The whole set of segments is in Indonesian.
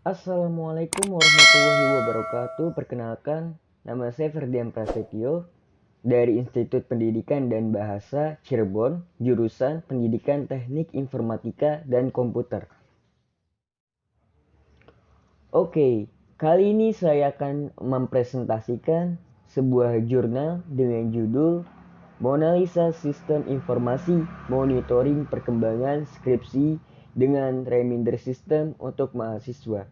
Assalamualaikum warahmatullahi wabarakatuh. Perkenalkan, nama saya Ferdian Prasetyo dari Institut Pendidikan dan Bahasa Cirebon, jurusan Pendidikan Teknik Informatika dan Komputer. Oke, kali ini saya akan mempresentasikan sebuah jurnal dengan judul Mona Lisa Sistem Informasi Monitoring Perkembangan Skripsi dengan Reminder System untuk Mahasiswa.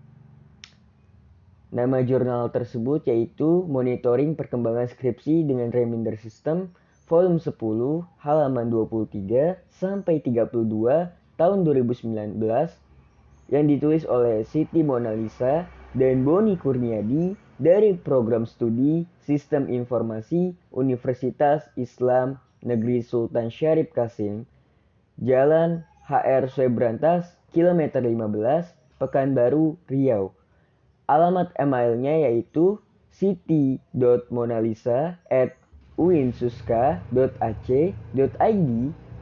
Nama jurnal tersebut yaitu Monitoring Perkembangan Skripsi dengan Reminder System volume 10 halaman 23 sampai 32 tahun 2019 yang ditulis oleh Siti Mona Lisa dan Boni Kurniadi dari Program Studi Sistem Informasi Universitas Islam Negeri Sultan Syarif Kasim, Jalan HR Swebrantas, kilometer 15, Pekanbaru, Riau. Alamat emailnya yaitu siti.monalisa@uinsuska.ac.id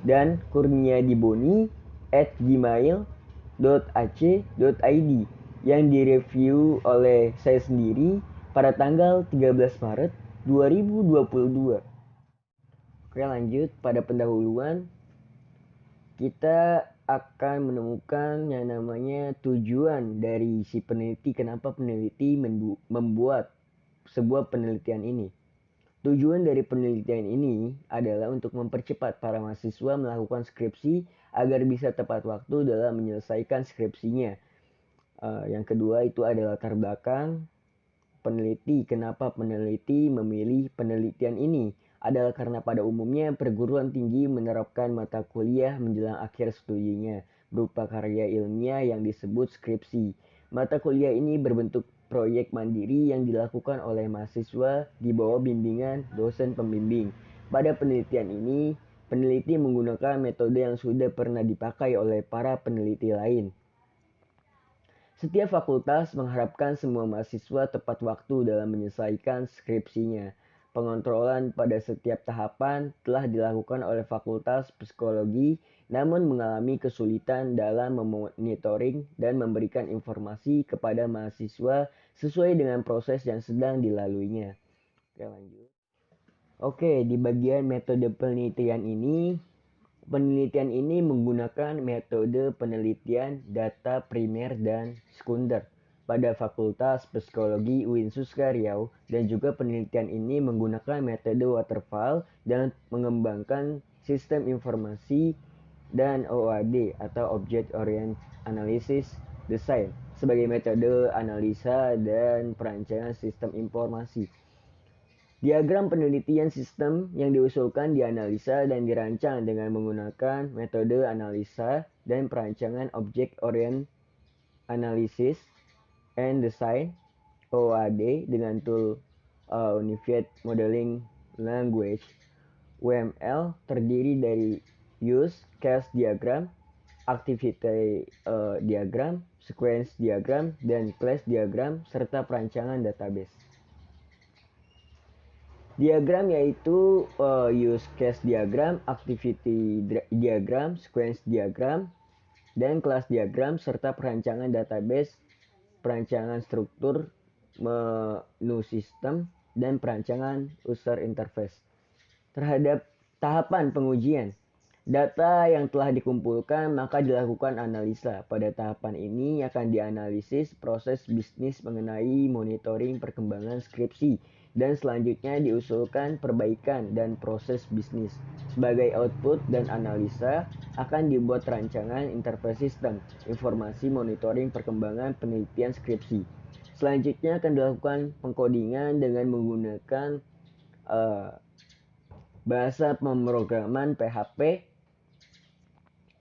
dan kurniadiboni@gmail.ac.id yang direview oleh saya sendiri pada tanggal 13 Maret 2022. Oke, lanjut pada pendahuluan. Kita akan menemukan yang namanya tujuan dari si peneliti, kenapa peneliti membuat sebuah penelitian ini. Tujuan dari penelitian ini adalah untuk mempercepat para mahasiswa melakukan skripsi agar bisa tepat waktu dalam menyelesaikan skripsinya. Yang kedua itu adalah latar belakang peneliti. Kenapa peneliti memilih penelitian ini? Adalah karena pada umumnya perguruan tinggi menerapkan mata kuliah menjelang akhir studinya berupa karya ilmiah yang disebut skripsi. Mata kuliah ini berbentuk proyek mandiri yang dilakukan oleh mahasiswa di bawah bimbingan dosen pembimbing. Pada penelitian ini, peneliti menggunakan metode yang sudah pernah dipakai oleh para peneliti lain. Setiap fakultas mengharapkan semua mahasiswa tepat waktu dalam menyelesaikan skripsinya. Pengontrolan pada setiap tahapan telah dilakukan oleh Fakultas Psikologi, namun mengalami kesulitan dalam memonitoring dan memberikan informasi kepada mahasiswa sesuai dengan proses yang sedang dilaluinya. Oke, lanjut. Oke, di bagian metode penelitian ini, penelitian ini menggunakan metode penelitian data primer dan sekunder pada Fakultas Psikologi Uinsuska Riau, dan juga penelitian ini menggunakan metode waterfall dan mengembangkan sistem informasi dan OOAD atau Object Oriented Analysis Design sebagai metode analisa dan perancangan sistem informasi. Diagram penelitian sistem yang diusulkan dianalisa dan dirancang dengan menggunakan metode analisa dan perancangan Object Oriented Analysis and Design (OOAD) dengan tool Unified Modeling Language (UML) terdiri dari use case diagram, activity diagram, sequence diagram, dan class diagram serta perancangan database. Diagram yaitu use case diagram, activity diagram, sequence diagram, dan kelas diagram serta perancangan database, perancangan struktur menu sistem, dan perancangan user interface. Terhadap tahapan pengujian, data yang telah dikumpulkan maka dilakukan analisa. Pada tahapan ini akan dianalisis proses bisnis mengenai monitoring perkembangan skripsi dan selanjutnya diusulkan perbaikan dan proses bisnis. Sebagai output dan analisa akan dibuat rancangan interface sistem informasi monitoring perkembangan penelitian skripsi. Selanjutnya akan dilakukan pengkodingan dengan menggunakan bahasa pemrograman PHP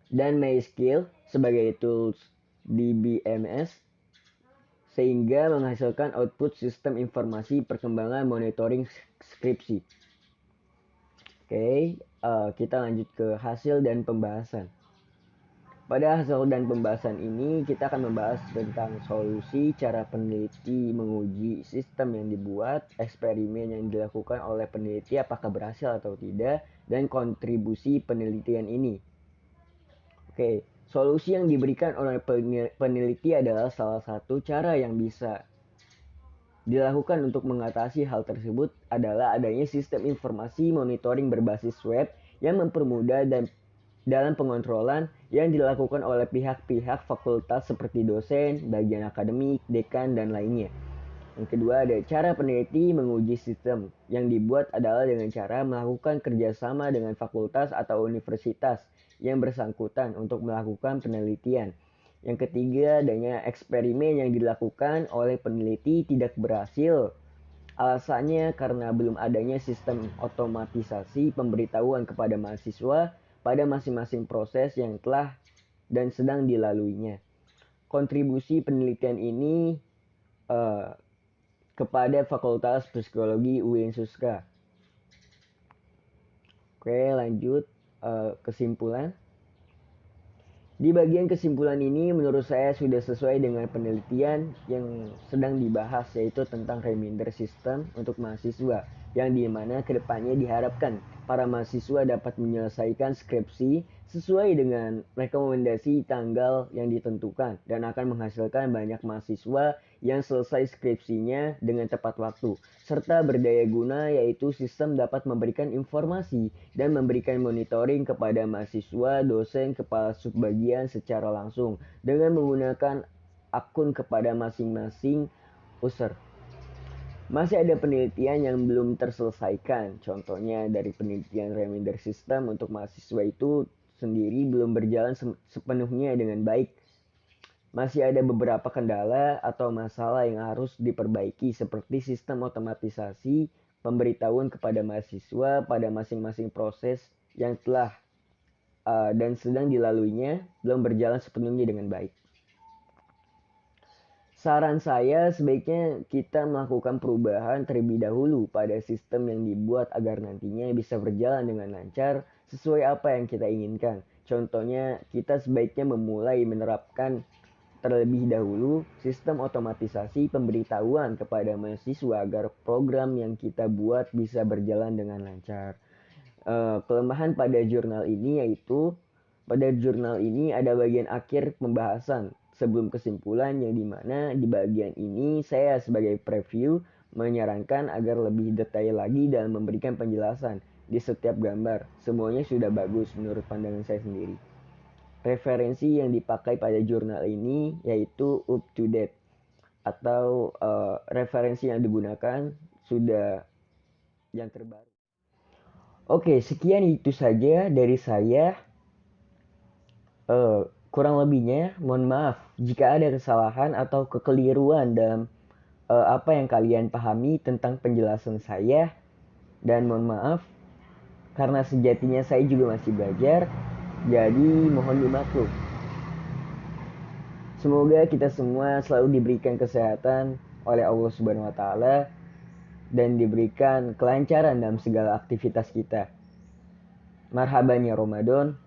dan MySQL sebagai tools DBMS sehingga menghasilkan output sistem informasi perkembangan monitoring skripsi. Oke, kita lanjut ke hasil dan pembahasan. Pada hasil dan pembahasan ini kita akan membahas tentang solusi cara peneliti menguji sistem yang dibuat, eksperimen yang dilakukan oleh peneliti apakah berhasil atau tidak, dan kontribusi penelitian ini. Oke, Solusi yang diberikan oleh peneliti adalah salah satu cara yang bisa dilakukan untuk mengatasi hal tersebut adalah adanya sistem informasi monitoring berbasis web yang mempermudah dan dalam pengontrolan yang dilakukan oleh pihak-pihak fakultas seperti dosen, bagian akademik, dekan, dan lainnya. Yang kedua ada cara peneliti menguji sistem. Yang dibuat adalah dengan cara melakukan kerjasama dengan fakultas atau universitas yang bersangkutan untuk melakukan penelitian. Yang ketiga adanya eksperimen yang dilakukan oleh peneliti tidak berhasil. Alasannya karena belum adanya sistem otomatisasi pemberitahuan kepada mahasiswa pada masing-masing proses yang telah dan sedang dilaluinya. Kontribusi penelitian ini kepada Fakultas Psikologi UIN Suska. Oke, lanjut kesimpulan. Di bagian kesimpulan ini menurut saya sudah sesuai dengan penelitian yang sedang dibahas, yaitu tentang reminder system untuk mahasiswa, yang dimana kedepannya diharapkan para mahasiswa dapat menyelesaikan skripsi sesuai dengan rekomendasi tanggal yang ditentukan dan akan menghasilkan banyak mahasiswa yang selesai skripsinya dengan tepat waktu, serta berdaya guna, yaitu sistem dapat memberikan informasi dan memberikan monitoring kepada mahasiswa, dosen, kepala subbagian secara langsung dengan menggunakan akun kepada masing-masing user. Masih ada penelitian yang belum terselesaikan, contohnya dari penelitian reminder system untuk mahasiswa itu sendiri belum berjalan sepenuhnya dengan baik. Masih ada beberapa kendala atau masalah yang harus diperbaiki seperti sistem otomatisasi pemberitahuan kepada mahasiswa pada masing-masing proses yang telah dan sedang dilaluinya belum berjalan sepenuhnya dengan baik. Saran saya sebaiknya kita melakukan perubahan terlebih dahulu pada sistem yang dibuat agar nantinya bisa berjalan dengan lancar sesuai apa yang kita inginkan. Contohnya, kita sebaiknya memulai menerapkan terlebih dahulu sistem otomatisasi pemberitahuan kepada mahasiswa agar program yang kita buat bisa berjalan dengan lancar. Kelemahan pada jurnal ini yaitu pada jurnal ini ada bagian akhir pembahasan sebelum kesimpulan, yang dimana di bagian ini saya sebagai preview menyarankan agar lebih detail lagi dalam memberikan penjelasan di setiap gambar. Semuanya sudah bagus menurut pandangan saya sendiri. Referensi yang dipakai pada jurnal ini yaitu up to date atau referensi yang digunakan sudah yang terbaru. Oke, sekian itu saja dari saya. Kurang lebihnya mohon maaf jika ada kesalahan atau kekeliruan dalam apa yang kalian pahami tentang penjelasan saya, dan mohon maaf karena sejatinya saya juga masih belajar, jadi mohon dimaklum. Semoga kita semua selalu diberikan kesehatan oleh Allah Subhanahu wa taala dan diberikan kelancaran dalam segala aktivitas kita. Marhaban ya Ramadan.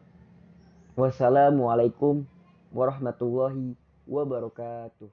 Wassalamualaikum warahmatullahi wabarakatuh.